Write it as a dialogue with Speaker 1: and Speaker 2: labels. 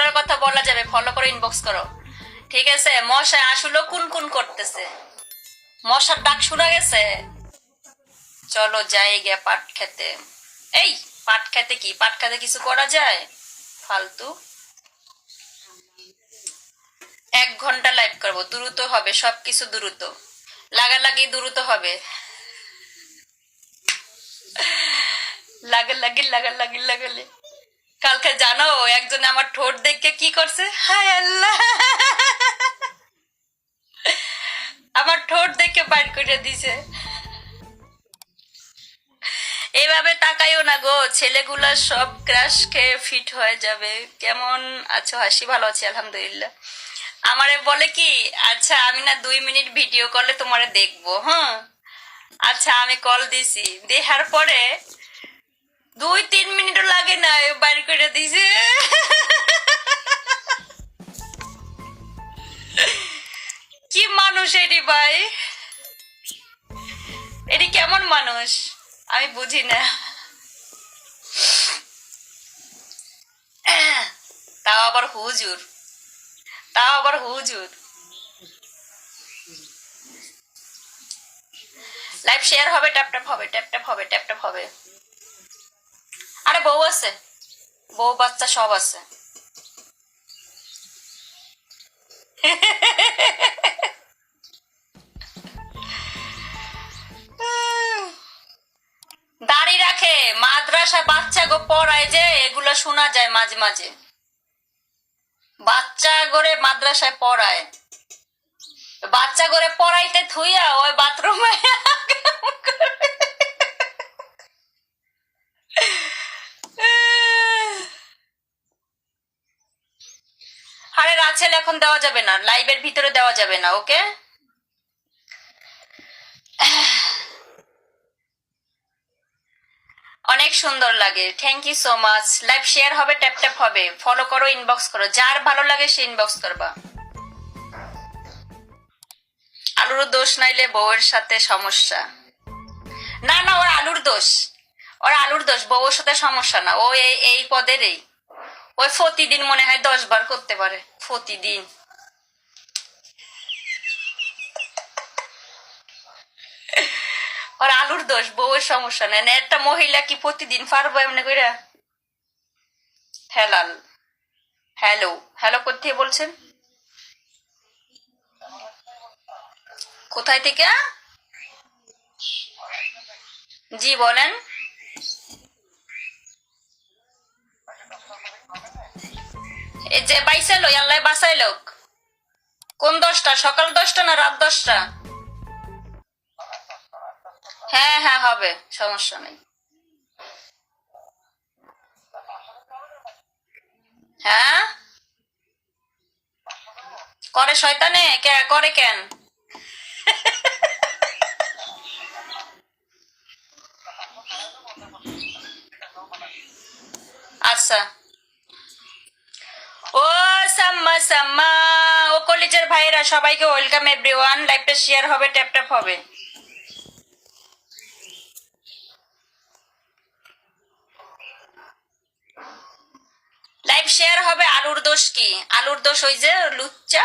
Speaker 1: করার কথা বলা যাবে, ফলো করে ইনবক্স করো, ঠিক আছে? মশা আসলে কুন করতেছে, মশার ডাক শোনা গেছে। চলো যাই গে পাট খেতে। এই পাট খেতে কি, পাট খেতে কিছু করা যায়? ফালতু 1 ঘন্টা লাইভ করবো, দ্রুত হবে সবকিছু, দ্রুত লাগালাগি দ্রুত হবে, লাগালে। কালকে জানো একজন আমার ঠোঁট দেখে কি করছে? হায় আল্লাহ, আমার ঠোঁট দেখে বাইর করে দিছে। এইভাবে তাকাইও না গো, ছেলেগুলা সব ক্রাশ খেয়ে ফিট হয়ে যাবে। কেমন আছো? হাসি, ভালো আছি আলহামদুলিল্লাহ। আমারে বলে কি, আচ্ছা আমি না 2 মিনিট ভিডিও কলে তোমারে দেখবো, হ্যাঁ? আচ্ছা আমি কল দিছি, দেখার পরে 2-3 মিনিটও লাগে না, বাইর করে দিছে। কি মানুষ এটি ভাই, এটি কেমন মানুষ আমি বুঝি না। তাও আবার হুজুর, লাইভ শেয়ার হবে, ট্যাপ হবে। আরে বউ আছে, বউ বাচ্চা সব আছে। দাড়ি রাখে, মাদ্রাসা বাচ্চা গো পড়ায় যে, এগুলো শোনা যায় মাঝে মাঝে। বাচ্চা করে মাদ্রাসায় পড়ায়, বাচ্চা করে পড়াইতে থুইয়া ওই বাথরুমে আরে রাছেল এখন দেওয়া যাবে না, লাইভের ভিতরে দেওয়া যাবে না, ওকে? অনেক সুন্দর লাগে, thank you so much. Live share হবে, ট্যাপ হবে, ফলো করো, ইনবক্স করো, যার ভালো লাগে সে ইনবক্স করবা। আলুর দোষ নাইলে বউয়ের সাথে সমস্যা? না না, ওর আলুর দোষ, বউয়ের সাথে সমস্যা না, ও এই পদেরই। ওই প্রতিদিন মনে হয় 10 বার করতে পারে, প্রতিদিন। ওর আলুর দোষ, বউয়ের সমস্যা নেই। একটা মহিলা কি প্রতিদিন পারবো এমনি করে? হেলাল, হ্যালো কোথায় বলছেন? কোথায় থেকে? জি বলেন। এই যে বাইসাইলো, আল্লাহ বাসাইলো। কোন 10টা, সকাল 10টা না রাত 10টা? হ্যাঁ হ্যাঁ হবে, সমস্যা নেই। হ্যাঁ করে শয়তানে, করে কেন? আচ্ছা। ও সাম্মা ও কলেজের ভাইরা সবাইকে ওয়েলকাম এভরিওয়ান। লাইভটা শেয়ার হবে, ট্যাপ হবে। লাইভ শেয়ার হবে। আলুর দোষ কি? আলুর দোষ ওই যে লুচ্চা